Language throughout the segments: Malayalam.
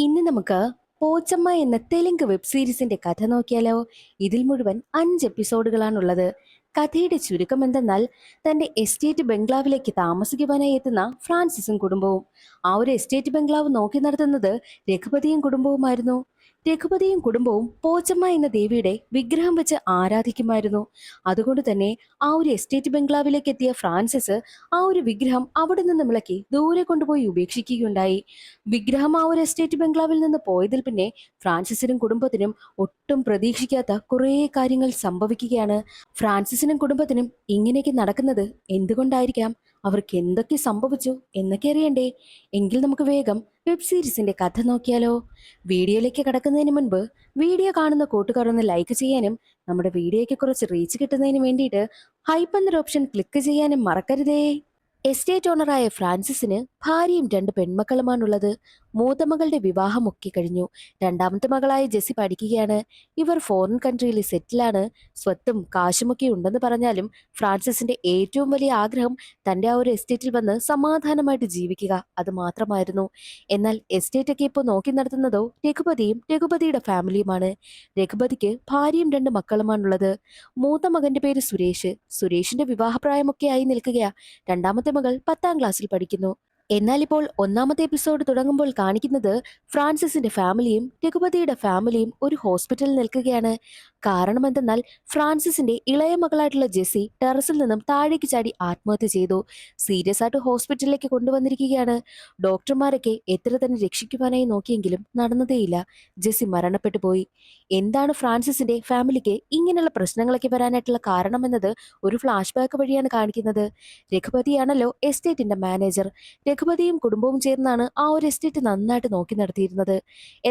ഇന്ന് നമുക്ക് പോച്ചമ്മ എന്ന തെലുങ്ക് വെബ് സീരീസിന്റെ കഥ നോക്കിയാലോ. ഇതിൽ മുഴുവൻ 5 എപ്പിസോഡുകളാണുള്ളത്. കഥയുടെ ചുരുക്കം എന്തെന്നാൽ, തന്റെ എസ്റ്റേറ്റ് ബംഗ്ലാവിലേക്ക് താമസിക്കുവാനായി എത്തുന്ന ഫ്രാൻസിസും കുടുംബവും. ആ ഒരു എസ്റ്റേറ്റ് ബംഗ്ലാവ് നോക്കി നടത്തുന്നത് രഘുപതിയും കുടുംബവുമായിരുന്നു. രഘുപതിയും കുടുംബവും പോച്ചമ്മ എന്ന ദേവിയുടെ വിഗ്രഹം വെച്ച് ആരാധിക്കുമായിരുന്നു. അതുകൊണ്ട് തന്നെ ആ ഒരു എസ്റ്റേറ്റ് ബംഗ്ലാവിലേക്ക് എത്തിയ ഫ്രാൻസിസ് ആ ഒരു വിഗ്രഹം അവിടെ നിന്ന് വിളക്കി ദൂരെ കൊണ്ടുപോയി ഉപേക്ഷിക്കുകയുണ്ടായി. വിഗ്രഹം ആ ഒരു എസ്റ്റേറ്റ് ബംഗ്ലാവിൽ നിന്ന് പോയതിൽ പിന്നെ ഫ്രാൻസിസിനും കുടുംബത്തിനും ഒട്ടും പ്രതീക്ഷിക്കാത്ത കുറേ കാര്യങ്ങൾ സംഭവിക്കുകയാണ്. ഫ്രാൻസിസിനും കുടുംബത്തിനും ഇങ്ങനെയൊക്കെ നടക്കുന്നത് എന്തുകൊണ്ടായിരിക്കാം? അവർക്ക് എന്തൊക്കെ സംഭവിച്ചു എന്നൊക്കെ അറിയണ്ടേ? എങ്കിൽ നമുക്ക് വേഗം വെബ് സീരീസിന്റെ കഥ നോക്കിയാലോ. വീഡിയോയിലേക്ക് കടക്കുന്നതിന് മുൻപ് വീഡിയോ കാണുന്ന കൂട്ടുകാർ ഒന്ന് ലൈക്ക് ചെയ്യാനും നമ്മുടെ വീഡിയോയ്ക്ക് കുറച്ച് റീച്ച് കിട്ടുന്നതിന് വേണ്ടിയിട്ട് ഹൈപ്പ് എന്നൊരു ഓപ്ഷൻ ക്ലിക്ക് ചെയ്യാനും മറക്കരുതേ. എസ്റ്റേറ്റ് ഓണറായ ഫ്രാൻസിസിന് ഭാര്യയും 2 പെൺമക്കളുമാണുള്ളത്. മൂത്ത മകളുടെ വിവാഹമൊക്കെ കഴിഞ്ഞു. രണ്ടാമത്തെ മകളായ ജെസ്സി പഠിക്കുകയാണ്. ഇവർ ഫോറിൻ കൺട്രിയിൽ സെറ്റിലാണ്. സ്വത്തും കാശുമൊക്കെ ഉണ്ടെന്ന് പറഞ്ഞാലും ഫ്രാൻസിസിന്റെ ഏറ്റവും വലിയ ആഗ്രഹം തന്റെ ആ ഒരു എസ്റ്റേറ്റിൽ വന്ന് സമാധാനമായിട്ട് ജീവിക്കുക, അത് മാത്രമായിരുന്നു. എന്നാൽ എസ്റ്റേറ്റ് ഒക്കെ ഇപ്പോൾ നോക്കി നടത്തുന്നതോ രഘുപതിയും രഘുപതിയുടെ ഫാമിലിയുമാണ്. രഘുപതിക്ക് ഭാര്യയും 2 മക്കളുമാണുള്ളത്. മൂത്ത മകന്റെ പേര് സുരേഷ്. സുരേഷിന്റെ വിവാഹപ്രായമൊക്കെ ആയി നിൽക്കുകയാ. രണ്ടാമത്തെ മകൾ 10ാം ക്ലാസ്സിൽ പഠിക്കുന്നു. എന്നാൽ ഇപ്പോൾ 1ാമത്തെ എപ്പിസോഡ് തുടങ്ങുമ്പോൾ കാണിക്കുന്നത് ഫ്രാൻസിസിന്റെ ഫാമിലിയും രഘുപതിയുടെ ഫാമിലിയും ഒരു ഹോസ്പിറ്റലിൽ നിൽക്കുകയാണ്. കാരണം എന്തെന്നാൽ, ഫ്രാൻസിസിന്റെ ഇളയ മകളായിട്ടുള്ള ജെസ്സി ടെറസിൽ നിന്നും താഴേക്ക് ചാടി ആത്മഹത്യ ചെയ്തു. സീരിയസ് ആയിട്ട് ഹോസ്പിറ്റലിലേക്ക് കൊണ്ടുവന്നിരിക്കുകയാണ്. ഡോക്ടർമാരൊക്കെ എത്ര തന്നെ രക്ഷിക്കുവാനായി നോക്കിയെങ്കിലും നടന്നതേയില്ല. ജെസ്സി മരണപ്പെട്ടു പോയി. എന്താണ് ഫ്രാൻസിസിന്റെ ഫാമിലിക്ക് ഇങ്ങനെയുള്ള പ്രശ്നങ്ങളൊക്കെ വരാനായിട്ടുള്ള കാരണമെന്നത് ഒരു ഫ്ലാഷ് ബാക്ക് വഴിയാണ് കാണിക്കുന്നത്. രഘുപതിയാണല്ലോ എസ്റ്റേറ്റിന്റെ മാനേജർ. രഘുപതിയും കുടുംബവും ചേർന്നാണ് ആ ഒരു എസ്റ്റേറ്റ് നന്നായിട്ട് നോക്കി നടത്തിയിരുന്നത്.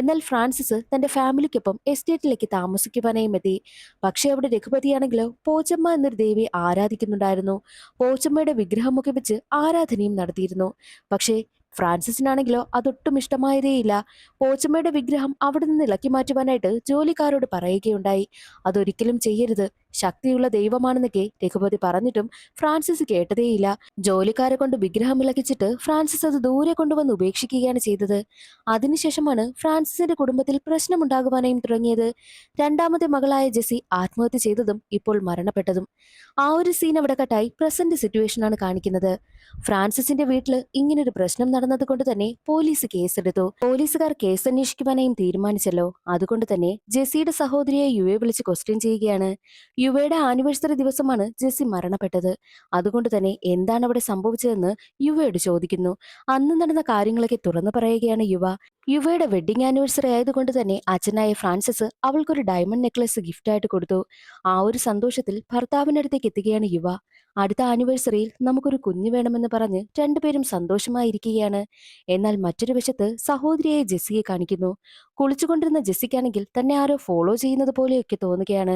എന്നാൽ ഫ്രാൻസിസ് തന്റെ ഫാമിലിക്കൊപ്പം എസ്റ്റേറ്റിലേക്ക് താമസിക്കുവാനായും എത്തി. പക്ഷെ അവിടെ രഘുപതിയാണെങ്കിലോ പോച്ചമ്മ എന്നൊരു ദേവിയെ ആരാധിക്കുന്നുണ്ടായിരുന്നു. പോച്ചമ്മയുടെ വിഗ്രഹമൊക്കെ വെച്ച് ആരാധനയും നടത്തിയിരുന്നു. പക്ഷേ ഫ്രാൻസിസിനാണെങ്കിലോ അതൊട്ടും ഇഷ്ടമായതേയില്ല. പോച്ചമ്മയുടെ വിഗ്രഹം അവിടെ നിന്ന് ഇളക്കി മാറ്റുവാനായിട്ട് ജോലിക്കാരോട് പറയുകയുണ്ടായി. അതൊരിക്കലും ചെയ്യരുത്, ശക്തിയുള്ള ദൈവമാണെന്നൊക്കെ രഘുപതി പറഞ്ഞിട്ടും ഫ്രാൻസിസ് കേട്ടതേയില്ല. ജോലിക്കാരെ കൊണ്ട് വിഗ്രഹം ഇളക്കിച്ചിട്ട് ഫ്രാൻസിസ് അത് ദൂരെ കൊണ്ടുവന്ന് ഉപേക്ഷിക്കുകയാണ് ചെയ്തത്. അതിനുശേഷമാണ് ഫ്രാൻസിസിന്റെ കുടുംബത്തിൽ പ്രശ്നമുണ്ടാകുവാനായും തുടങ്ങിയത്. രണ്ടാമത്തെ മകളായ ജെസ്സി ആത്മഹത്യ ചെയ്തതും ഇപ്പോൾ മരണപ്പെട്ടതും. ആ ഒരു സീൻ അവിടെ കട്ടായി പ്രസന്റ് സിറ്റുവേഷൻ ആണ് കാണിക്കുന്നത്. ഫ്രാൻസിസിന്റെ വീട്ടിൽ ഇങ്ങനൊരു പ്രശ്നം നടന്നത് കൊണ്ട് തന്നെ പോലീസ് കേസെടുത്തു. പോലീസുകാർ കേസ് അന്വേഷിക്കുവാനായും തീരുമാനിച്ചല്ലോ. അതുകൊണ്ട് തന്നെ ജെസ്സിയുടെ സഹോദരിയെ യുവെ വിളിച്ച് ക്വസ്റ്റ്യൻ ചെയ്യുകയാണ്. യുവയുടെ ആനിവേഴ്സറി ദിവസമാണ് ജെസ്സി മരണപ്പെട്ടത്. അതുകൊണ്ട് തന്നെ എന്താണ് അവിടെ സംഭവിച്ചതെന്ന് യുവയോട് ചോദിക്കുന്നു. അന്ന് നടന്ന കാര്യങ്ങളൊക്കെ തുറന്നു പറയുകയാണ് യുവ. യുവയുടെ വെഡിങ് ആനിവേഴ്സറി ആയതുകൊണ്ട് തന്നെ അച്ഛനായ ഫ്രാൻസിസ് അവൾക്കൊരു ഡയമണ്ട് നെക്ലസ് ഗിഫ്റ്റായിട്ട് കൊടുത്തു. ആ ഒരു സന്തോഷത്തിൽ ഭർത്താവിന്റെ അടുത്തേക്ക് എത്തുകയാണ് യുവ. അടുത്ത ആനിവേഴ്സറിയിൽ നമുക്കൊരു കുഞ്ഞു വേണമെന്ന് പറഞ്ഞ് രണ്ടുപേരും സന്തോഷമായിരിക്കുകയാണ്. എന്നാൽ മറ്റൊരു വശത്ത് സഹോദരിയായ ജെസ്സിയെ കാണിക്കുന്നു. കുളിച്ചുകൊണ്ടിരുന്ന ജെസ്സിക്കാണെങ്കിൽ തന്നെ ആരോ ഫോളോ ചെയ്യുന്നത് പോലെയൊക്കെ തോന്നുകയാണ്.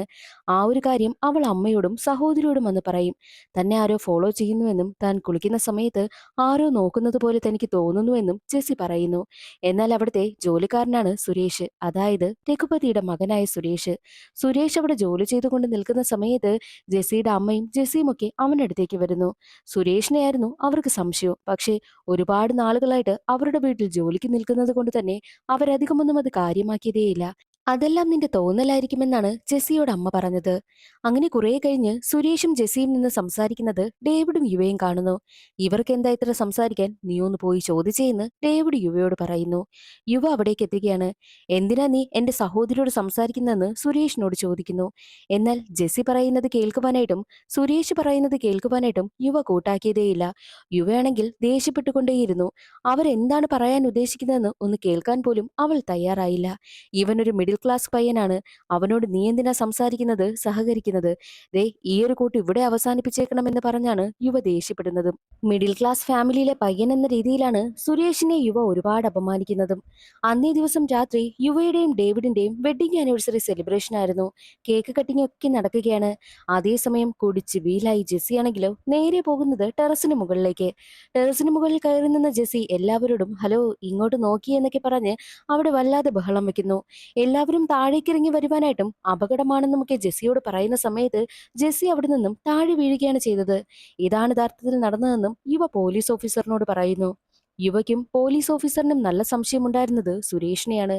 ആ ഒരു കാര്യം അവൾ അമ്മയോടും സഹോദരിയോടും വന്ന് പറയും. തന്നെ ആരോ ഫോളോ ചെയ്യുന്നുവെന്നും താൻ കുളിക്കുന്ന സമയത്ത് ആരോ നോക്കുന്നത് പോലെ തനിക്ക് തോന്നുന്നുവെന്നും ജെസ്സി പറയുന്നു. എന്നാൽ അവിടുത്തെ ജോലിക്കാരനാണ് സുരേഷ്, അതായത് രഘുപതിയുടെ മകനായ സുരേഷ്. സുരേഷ് അവിടെ ജോലി ചെയ്തുകൊണ്ട് നിൽക്കുന്ന സമയത്ത് ജെസ്സിയുടെ അമ്മയും ജെസ്സിയും ഒക്കെ അവന്റെ അടുത്തേക്ക് വരുന്നു. സുരേഷിനെയായിരുന്നു അവർക്ക് സംശയം. പക്ഷേ ഒരുപാട് നാളുകളായിട്ട് അവരുടെ വീട്ടിൽ ജോലിക്ക് നിൽക്കുന്നത് കൊണ്ട് തന്നെ അവരധികമൊന്നും അത് കാര്യമാക്കിയതേയില്ല. അതെല്ലാം നിന്റെ തോന്നലായിരിക്കുമെന്നാണ് ജെസ്സിയോട് അമ്മ പറഞ്ഞത്. അങ്ങനെ കുറെ കഴിഞ്ഞ് സുരേഷും ജെസ്സിയും നിന്ന് സംസാരിക്കുന്നത് ഡേവിഡും യുവയും കാണുന്നു. ഇവർക്ക് എന്താ ഇത്ര സംസാരിക്കാൻ, നീ ഒന്ന് പോയി ചോദിച്ചേന്ന് ഡേവിഡ് യുവയോട് പറയുന്നു. യുവ അവിടേക്ക് എത്തുകയാണ്. എന്തിനാ നീ എന്റെ സഹോദരിയോട് സംസാരിക്കുന്നതെന്ന് സുരേഷിനോട് ചോദിക്കുന്നു. എന്നാൽ ജെസ്സി പറയുന്നത് കേൾക്കുവാനായിട്ടും സുരേഷ് പറയുന്നത് കേൾക്കുവാനായിട്ടും യുവ കൂട്ടാക്കിയതേയില്ല. യുവയാണെങ്കിൽ ദേഷ്യപ്പെട്ടുകൊണ്ടേയിരുന്നു. അവരെന്താണ് പറയാൻ ഉദ്ദേശിക്കുന്നതെന്ന് ഒന്ന് കേൾക്കാൻ പോലും അവൾ തയ്യാറായില്ല. ഇവനൊരു മിഡിൽ ക്ലാസ് പയ്യനാണ്. അവനോട് നീ എന്തിനാ സംസാരിക്കുന്നത്, സഹകരിക്കുന്നത്? ദേ, ഈ ഒരു കൂട്ട് ഇവിടെ അവസാനിപ്പിച്ചേക്കണമെന്ന് പറഞ്ഞാണ് യുവ ദേഷ്യപ്പെടുന്നതും. മിഡിൽ ക്ലാസ് ഫാമിലിയിലെ പയ്യൻ എന്ന രീതിയിലാണ് സുരേഷിനെ യുവ ഒരുപാട് അപമാനിക്കുന്നതും. അന്നേ ദിവസം രാത്രി യുവയുടെയും ഡേവിഡിന്റെയും വെഡിങ് ആനിവേഴ്സറി സെലിബ്രേഷൻ ആയിരുന്നു. കേക്ക് കട്ടിംഗ് ഒക്കെ നടക്കുകയാണ്. അതേസമയം കുടിച്ച് വീലായി ജെസ്സി ആണെങ്കിലോ നേരെ പോകുന്നത് ടെറസിന് മുകളിലേക്ക്. ടെറസിന് മുകളിൽ കയറി നിന്ന ജെസ്സി എല്ലാവരോടും ഹലോ ഇങ്ങോട്ട് നോക്കി എന്നൊക്കെ പറഞ്ഞ് അവിടെ വല്ലാതെ ബഹളം വെക്കുന്നു. എല്ലാവരും താഴേക്കിറങ്ങി വരുവാനായിട്ടും അപകടമാണെന്നുമൊക്കെ ജെസ്സിയോട് പറയുന്ന സമയത്ത് ജെസ്സി അവിടെ നിന്നും താഴെ വീഴുകയാണ് ചെയ്തത്. ഇതാണ് യഥാർത്ഥത്തിൽ നടന്നതെന്നും യുവ പോലീസ് ഓഫീസറിനോട് പറയുന്നു. യുവയ്ക്കും പോലീസ് ഓഫീസറിനും നല്ല സംശയമുണ്ടായിരുന്നത് സുരേഷിനെയാണ്.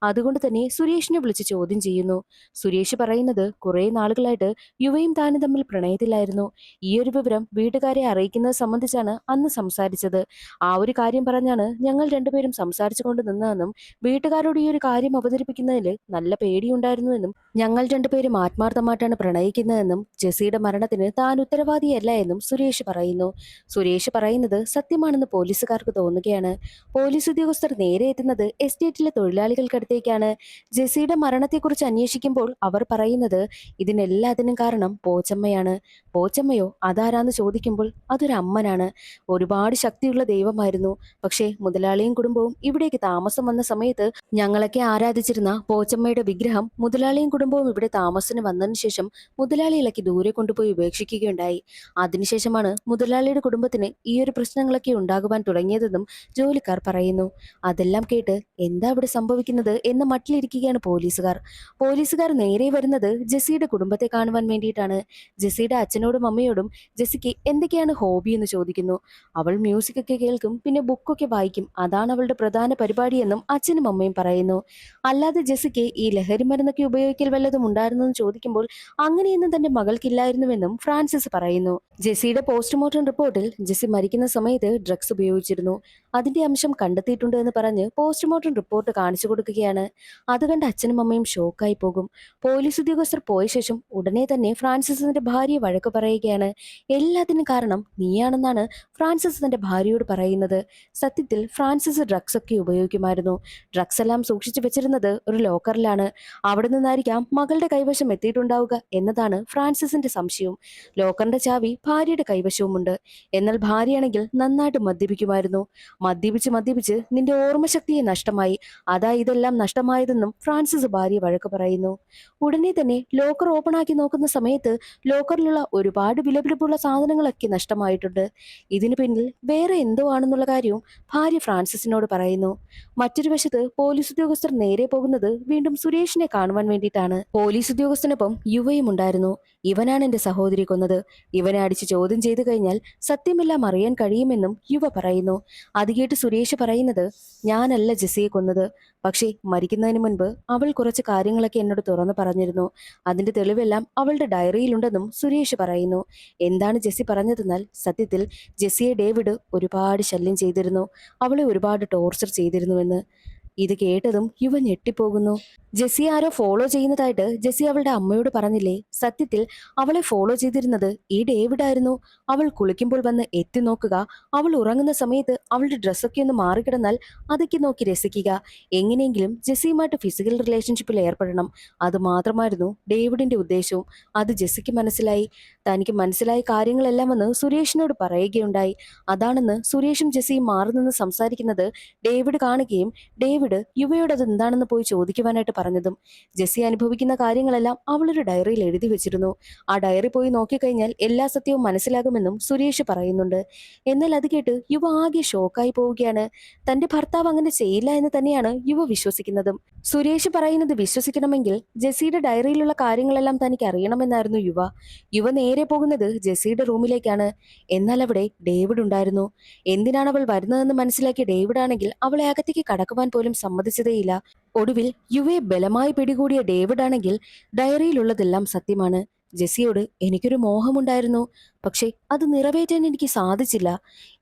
അതുകൊണ്ട് തന്നെ സുരേഷിനെ വിളിച്ച് ചോദ്യം ചെയ്യുന്നു. സുരേഷ് പറയുന്നത് കുറെ നാളുകളായിട്ട് യുവയും താനും തമ്മിൽ പ്രണയത്തിലായിരുന്നു. ഈ ഒരു വിവരം വീട്ടുകാരെ അറിയിക്കുന്നത് സംബന്ധിച്ചാണ് അന്ന് സംസാരിച്ചത്. ആ ഒരു കാര്യം പറഞ്ഞാണ് ഞങ്ങൾ രണ്ടുപേരും സംസാരിച്ചു കൊണ്ട് നിന്നതെന്നും വീട്ടുകാരോട് ഈ ഒരു കാര്യം അവതരിപ്പിക്കുന്നതിൽ നല്ല പേടിയുണ്ടായിരുന്നുവെന്നും ഞങ്ങൾ രണ്ടുപേരും ആത്മാർത്ഥമായിട്ടാണ് പ്രണയിക്കുന്നതെന്നും ജെസ്സിയുടെ മരണത്തിന് താൻ ഉത്തരവാദിയല്ല എന്നും സുരേഷ് പറയുന്നു. സുരേഷ് പറയുന്നത് സത്യമാണെന്ന് പോലീസുകാർക്ക് തോന്നുകയാണ്. പോലീസ് ഉദ്യോഗസ്ഥർ നേരെ എത്തുന്നത് എസ്റ്റേറ്റിലെ തൊഴിലാളികൾക്കടുത്തേക്കാണ്. ജെസ്സിയുടെ മരണത്തെക്കുറിച്ച് അന്വേഷിക്കുമ്പോൾ അവർ പറയുന്നത് ഇതിനെല്ലാത്തിനും കാരണം പോച്ചമ്മയാണ്. പോച്ചമ്മയോ അതാരാന്ന് ചോദിക്കുമ്പോൾ അതൊരു അമ്മനാണ്. ഒരുപാട് ശക്തിയുള്ള ദൈവമായിരുന്നു. പക്ഷേ മുതലാളിയും കുടുംബവും ഇവിടേക്ക് താമസം വന്ന സമയത്ത് ഞങ്ങളൊക്കെ ആരാധിച്ചിരുന്ന പോച്ചമ്മയുടെ വിഗ്രഹം മുതലാളിയും കുടുംബവും ഇവിടെ താമസത്തിന് വന്നതിന് ശേഷം മുതലാളി ഇളക്കി ദൂരെ കൊണ്ടുപോയി ഉപേക്ഷിക്കുകയുണ്ടായി. അതിനുശേഷമാണ് മുതലാളിയുടെ കുടുംബത്തിന് ഈ ഒരു പ്രശ്നങ്ങളൊക്കെ ഉണ്ടാകുവാൻ തുടങ്ങിയതെന്നും ജോലിക്കാർ പറയുന്നു. അതെല്ലാം കേട്ട് എന്താ ഇവിടെ സംഭവിക്കുന്നത് എന്ന മട്ടിലിരിക്കുകയാണ് പോലീസുകാർ. പോലീസുകാർ നേരെ വരുന്നത് ജെസ്സിയുടെ കുടുംബത്തെ കാണുവാൻ വേണ്ടിയിട്ടാണ്. ജെസ്സിയുടെ അച്ഛനോടും അമ്മയോടും ജെസ്സിക്ക് എന്തൊക്കെയാണ് ഹോബി എന്ന് ചോദിക്കുന്നു. അവൾ മ്യൂസിക് ഒക്കെ കേൾക്കും, പിന്നെ ബുക്കൊക്കെ വായിക്കും, അതാണ് അവളുടെ പ്രധാന പരിപാടിയെന്നും അച്ഛനും അമ്മയും പറയുന്നു. അല്ലാതെ ജെസ്സിക്ക് ഈ ലഹരി മരുന്നൊക്കെ ഉപയോഗിക്കൽ വല്ലതും ഉണ്ടായിരുന്നെന്ന് ചോദിക്കുമ്പോൾ അങ്ങനെയൊന്നും തന്റെ മകൾക്കില്ലായിരുന്നുവെന്നും ഫ്രാൻസിസ് പറയുന്നു. ജെസ്സിയുടെ പോസ്റ്റ്മോർട്ടം റിപ്പോർട്ടിൽ ജെസ്സി മരിക്കുന്ന സമയത്ത് ഡ്രഗ്സ് ഉപയോഗിച്ചിരുന്നു, അതിന്റെ അംശം കണ്ടെത്തിയിട്ടുണ്ട് എന്ന് പറഞ്ഞ് പോസ്റ്റ്മോർട്ടം റിപ്പോർട്ട് കാണിച്ചു കൊടുക്കുകയാണ്. അത് കണ്ട് അച്ഛനും അമ്മയും ഷോക്കായി പോകും. പോലീസ് ഉദ്യോഗസ്ഥർ പോയ ശേഷം ഉടനെ തന്നെ ഫ്രാൻസിസിന്റെ ഭാര്യയെ വഴക്ക് പറയുകയാണ്. എല്ലാത്തിനും കാരണം നീയാണെന്നാണ് ഫ്രാൻസിസ് തന്റെ ഭാര്യയോട് പറയുന്നത്. സത്യത്തിൽ ഫ്രാൻസിസ് ഡ്രഗ്സ് ഒക്കെ ഉപയോഗിക്കുമായിരുന്നു. ഡ്രഗ്സ് എല്ലാം സൂക്ഷിച്ചു വെച്ചിരുന്നത് ഒരു ലോക്കറിലാണ്. അവിടെ നിന്നായിരിക്കാം മകളുടെ കൈവശം എത്തിയിട്ടുണ്ടാവുക എന്നതാണ് ഫ്രാൻസിസിന്റെ സംശയവും. ലോക്കറിന്റെ ചാവി ഭാര്യയുടെ കൈവശവുമുണ്ട്. എന്നാൽ ഭാര്യയാണെങ്കിൽ നന്നായിട്ട് മദ്യപിക്കുമായിരുന്നു. മദ്യപിച്ച് നിന്റെ ഓർമ്മശക്തിയെ നഷ്ടമായി, അതാ ഇതെല്ലാം നഷ്ടമായതെന്നും ഫ്രാൻസിസ് ഭാര്യ വഴക്ക് പറയുന്നു. ഉടനെ തന്നെ ലോക്കർ ഓപ്പൺ ആക്കി നോക്കുന്ന സമയത്ത് ലോക്കറിലുള്ള ഒരുപാട് വിലപിടിപ്പുള്ള സാധനങ്ങളൊക്കെ നഷ്ടമായിട്ടുണ്ട്. ഇതിനു പിന്നിൽ വേറെ എന്തോ ആണെന്നുള്ള കാര്യവും ഭാര്യ ഫ്രാൻസിസിനോട് പറയുന്നു. മറ്റൊരു വശത്ത് പോലീസ് ഉദ്യോഗസ്ഥർ നേരെ പോകുന്നത് വീണ്ടും സുരേഷിനെ കാണുവാൻ വേണ്ടിയിട്ടാണ്. പോലീസ് ഉദ്യോഗസ്ഥനൊപ്പം യുവയും ഉണ്ടായിരുന്നു. ഇവനാണ് എന്റെ സഹോദരി കൊന്നത്, ഇവനെ അടിച്ച് ചോദ്യം ചെയ്തു കഴിഞ്ഞാൽ സത്യമെല്ലാം അറിയാൻ കഴിയുമെന്നും യുവ പറയുന്നു. അത് കേട്ട് സുരേഷ് പറയുന്നത് ഞാനല്ല ജെസ്സിയെ കൊന്നത്, പക്ഷേ മരിക്കുന്നതിന് മുൻപ് അവൾ കുറച്ച് കാര്യങ്ങളൊക്കെ എന്നോട് തുറന്നു പറഞ്ഞിരുന്നു. അതിന്റെ തെളിവെല്ലാം അവളുടെ ഡയറിയിലുണ്ടെന്നും സുരേഷ് പറയുന്നു. എന്താണ് ജെസ്സി പറഞ്ഞതെന്നാൽ സത്യത്തിൽ ജെസ്സിയെ ഡേവിഡ് ഒരുപാട് ശല്യം ചെയ്തിരുന്നു, അവളെ ഒരുപാട് ടോർച്ചർ ചെയ്തിരുന്നുവെന്ന്. ഇത് കേട്ടതും യുവ ഞെട്ടിപ്പോകുന്നു. ജെസ്സി ആരോ ഫോളോ ചെയ്യുന്നതായിട്ട് ജെസ്സി അവളുടെ അമ്മയോട് പറഞ്ഞില്ലേ? സത്യത്തിൽ അവളെ ഫോളോ ചെയ്തിരുന്നത് ഈ ഡേവിഡ് ആയിരുന്നു. അവൾ കുളിക്കുമ്പോൾ വന്ന് എത്തി നോക്കുക, അവൾ ഉറങ്ങുന്ന സമയത്ത് അവളുടെ ഡ്രസ്സൊക്കെ ഒന്ന് മാറിക്കിടന്നാൽ അതൊക്കെ നോക്കി രസിക്കുക, എങ്ങനെയെങ്കിലും ജെസ്സിയുമായിട്ട് ഫിസിക്കൽ റിലേഷൻഷിപ്പിൽ ഏർപ്പെടണം. അത് മാത്രമായിരുന്നു ഡേവിഡിന്റെ ഉദ്ദേശവും. അത് ജെസ്സിക്ക് മനസ്സിലായി. തനിക്ക് മനസ്സിലായ കാര്യങ്ങളെല്ലാം വന്ന് സുരേഷിനോട് പറയുകയുണ്ടായി. അതാണെന്ന് സുരേഷും ജെസ്സിയും മാറി നിന്ന് സംസാരിക്കുന്നത് ഡേവിഡ് കാണുകയും ഡേവിഡ് യുവയോട് അത് എന്താണെന്ന് പോയി ചോദിക്കുവാനായിട്ട് പറഞ്ഞതും. ജെസ്സി അനുഭവിക്കുന്ന കാര്യങ്ങളെല്ലാം അവളൊരു ഡയറിയിൽ എഴുതി വെച്ചിരുന്നു. ആ ഡയറി പോയി നോക്കിക്കഴിഞ്ഞാൽ എല്ലാ സത്യവും മനസ്സിലാകുമെന്നും സുരേഷ് പറയുന്നുണ്ട്. എന്നാൽ അത് കേട്ട് യുവ ആകെ ഷോക്കായി പോവുകയാണ്. തന്റെ ഭർത്താവ് അങ്ങനെ ചെയ്യില്ല എന്ന് തന്നെയാണ് യുവ വിശ്വസിക്കുന്നതും. സുരേഷ് പറയുന്നത് വിശ്വസിക്കണമെങ്കിൽ ജെസ്സിയുടെ ഡയറിയിലുള്ള കാര്യങ്ങളെല്ലാം തനിക്ക് അറിയണമെന്നായിരുന്നു യുവ നേരെ പോകുന്നത് ജെസ്സിയുടെ റൂമിലേക്കാണ്. എന്നാൽ അവിടെ ഡേവിഡ് ഉണ്ടായിരുന്നു. എന്തിനാണ് അവൾ വരുന്നതെന്ന് മനസ്സിലാക്കിയ ഡേവിഡ് ആണെങ്കിൽ അവളെ അകത്തേക്ക് കടക്കുവാൻ പോലും സമ്മതിച്ചതേയില്ല. ഒടുവിൽ യുവയെ ബലമായി പിടികൂടിയ ഡേവിഡ് ആണെങ്കിൽ ഡയറിയിലുള്ളതെല്ലാം സത്യമാണ്. ജെസ്സിയോട് എനിക്കൊരു മോഹമുണ്ടായിരുന്നു, പക്ഷേ അത് നിറവേറ്റാൻ എനിക്ക് സാധിച്ചില്ല.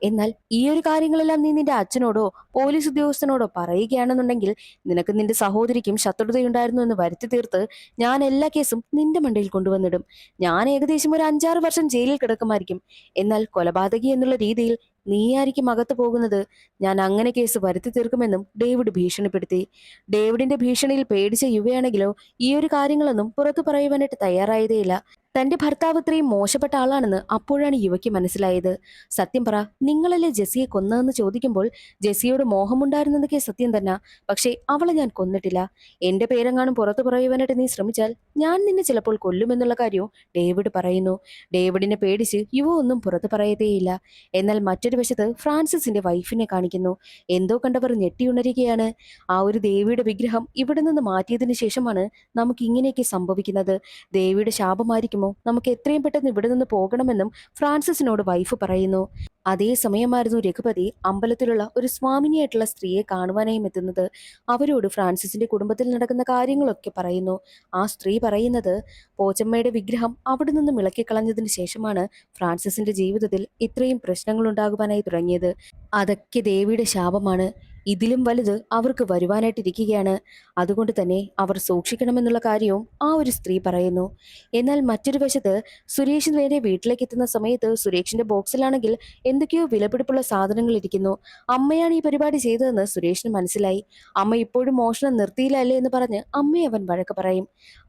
എന്നാൽ ഈ ഒരു കാര്യങ്ങളെല്ലാം നീ നിന്റെ അച്ഛനോടോ പോലീസ് ഉദ്യോഗസ്ഥനോടോ പറയുകയാണെന്നുണ്ടെങ്കിൽ നിനക്ക് നിന്റെ സഹോദരിക്കും ശത്രുതയുണ്ടായിരുന്നു എന്ന് വരുത്തി തീർത്ത് ഞാൻ എല്ലാ കേസും നിന്റെ മണ്ടയിൽ കൊണ്ടുവന്നിടും. ഞാൻ ഏകദേശം ഒരു 5-6 വർഷം ജയിലിൽ കിടക്കുമായിരിക്കും. എന്നാൽ കൊലപാതകി എന്നുള്ള രീതിയിൽ നീയായിരിക്കും അകത്ത് പോകുന്നത്. ഞാൻ അങ്ങനെ കേസ് വരുത്തി തീർക്കുമെന്നും ഡേവിഡ് ഭീഷണിപ്പെടുത്തി. ഡേവിഡിന്റെ ഭീഷണിയിൽ പേടിച്ച യുവയാണെങ്കിലോ ഈ ഒരു കാര്യങ്ങളൊന്നും പുറത്തു പറയുവാനായിട്ട് തയ്യാറായതേയില്ല. തന്റെ ഭർത്താവ് ഇത്രയും മോശപ്പെട്ട ആളാണെന്ന് അപ്പോഴാണ് യുവയ്ക്ക് മനസ്സിലായത്. സത്യം പറ, നിങ്ങളല്ലേ ജെസ്സിയെ കൊന്നതെന്ന് ചോദിക്കുമ്പോൾ ജെസ്സിയോട് മോഹമുണ്ടായിരുന്നതൊക്കെ സത്യം തന്നെ, പക്ഷേ അവളെ ഞാൻ കൊന്നിട്ടില്ല. എന്റെ പേരെങ്ങാനും പുറത്തു പറയുവാനായിട്ട് നീ ശ്രമിച്ചാൽ ഞാൻ നിന്നെ ചിലപ്പോൾ കൊല്ലുമെന്നുള്ള കാര്യവും ഡേവിഡ് പറയുന്നു. ഡേവിഡിനെ പേടിച്ച് യുവ ഒന്നും പുറത്തു പറയതേയില്ല. എന്നാൽ മറ്റൊരു വശത്ത് ഫ്രാൻസിസിന്റെ വൈഫിനെ കാണിക്കുന്നു. എന്തോ കണ്ടവർ ഞെട്ടിയുണരുകയാണ്. ആ ഒരു ദേവിയുടെ വിഗ്രഹം ഇവിടെ നിന്ന് മാറ്റിയതിനു ശേഷമാണ് നമുക്ക് ഇങ്ങനെയൊക്കെ സംഭവിക്കുന്നത്. ദേവിയുടെ ശാപമായിരിക്കും സമ്മതിക്കുമോ, നമുക്ക് എത്രയും പെട്ടെന്ന് ഇവിടെ നിന്ന് പോകണമെന്നും ഫ്രാൻസിസിനോട് വൈഫ് പറയുന്നു. അതേ സമയമായിരുന്നു രഘുപതി അമ്പലത്തിലുള്ള ഒരു സ്വാമിനിയായിട്ടുള്ള സ്ത്രീയെ കാണുവാനായും എത്തുന്നത്. അവരോട് ഫ്രാൻസിസിന്റെ കുടുംബത്തിൽ നടക്കുന്ന കാര്യങ്ങളൊക്കെ പറയുന്നു. ആ സ്ത്രീ പറയുന്നത് പോച്ചമ്മയുടെ വിഗ്രഹം അവിടെ നിന്നും ഇളക്കിക്കളഞ്ഞതിന് ശേഷമാണ് ഫ്രാൻസിസിന്റെ ജീവിതത്തിൽ ഇത്രയും പ്രശ്നങ്ങൾ ഉണ്ടാകുവാനായി തുടങ്ങിയത്. അതൊക്കെ ദേവിയുടെ ശാപമാണ്. ഇതിലും വലുത് അവർക്ക് വരുവാനായിട്ടിരിക്കുകയാണ്. അതുകൊണ്ട് തന്നെ അവർ സൂക്ഷിക്കണമെന്നുള്ള കാര്യവും ആ ഒരു സ്ത്രീ പറയുന്നു. എന്നാൽ മറ്റൊരു വശത്ത് സുരേഷ് നേരെ വീട്ടിലേക്ക് എത്തുന്ന സമയത്ത് സുരേഷിന്റെ ബോക്സിലാണെങ്കിൽ എന്തൊക്കെയോ വിലപിടിപ്പുള്ള സാധനങ്ങൾ ഇരിക്കുന്നു. അമ്മയാണ് ഈ പരിപാടി ചെയ്തതെന്ന് സുരേഷിന് മനസ്സിലായി. അമ്മ ഇപ്പോഴും മോഷണം നിർത്തിയില്ല അല്ലേ എന്ന് പറഞ്ഞ് അമ്മയെ അവൻ വഴക്ക് പറയും.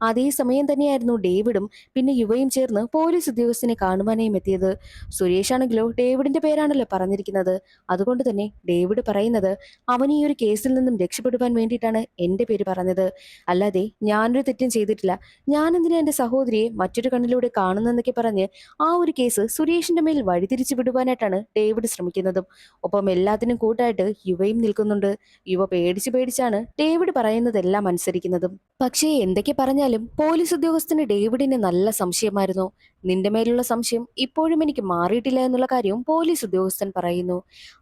അതേ സമയം തന്നെയായിരുന്നു ഡേവിഡും പിന്നെ യുവയും ചേർന്ന് പോലീസ് ഉദ്യോഗസ്ഥനെ കാണുവാനായും എത്തിയത്. സുരേഷ് ആണെങ്കിലോ ഡേവിഡിന്റെ പേരാണല്ലോ പറഞ്ഞിരിക്കുന്നത്. അതുകൊണ്ട് തന്നെ ഡേവിഡ് പറയുന്നത് അവൻ ഈ ഒരു കേസിൽ നിന്നും രക്ഷപ്പെടുവാൻ വേണ്ടിയിട്ടാണ് എന്റെ പേര് പറഞ്ഞത്, അല്ലാതെ ഞാനൊരു തെറ്റും ചെയ്തിട്ടില്ല. ഞാൻ എന്തിനാ എന്റെ സഹോദരിയെ മറ്റൊരു കണ്ണിലൂടെ കാണുന്നെന്നൊക്കെ പറഞ്ഞ് ആ ഒരു കേസ് സുരേഷിന്റെ മേൽ വഴിതിരിച്ചു വിടുവാനായിട്ടാണ് ഡേവിഡ് ശ്രമിക്കുന്നതും. ഒപ്പം എല്ലാത്തിനും കൂട്ടായിട്ട് യുവയും നിൽക്കുന്നുണ്ട്. യുവ പേടിച്ചു പേടിച്ചാണ് ഡേവിഡ് പറയുന്നതെല്ലാം അനുസരിക്കുന്നതും. പക്ഷേ എന്തൊക്കെ പറഞ്ഞാലും പോലീസ് ഉദ്യോഗസ്ഥന് ഡേവിഡിന് നല്ല സംശയമായിരുന്നു. നിന്റെ മേലുള്ള സംശയം ഇപ്പോഴും എനിക്ക് മാറിയിട്ടില്ല എന്നുള്ള കാര്യവും പോലീസ് ഉദ്യോഗസ്ഥൻ പറയുന്നു.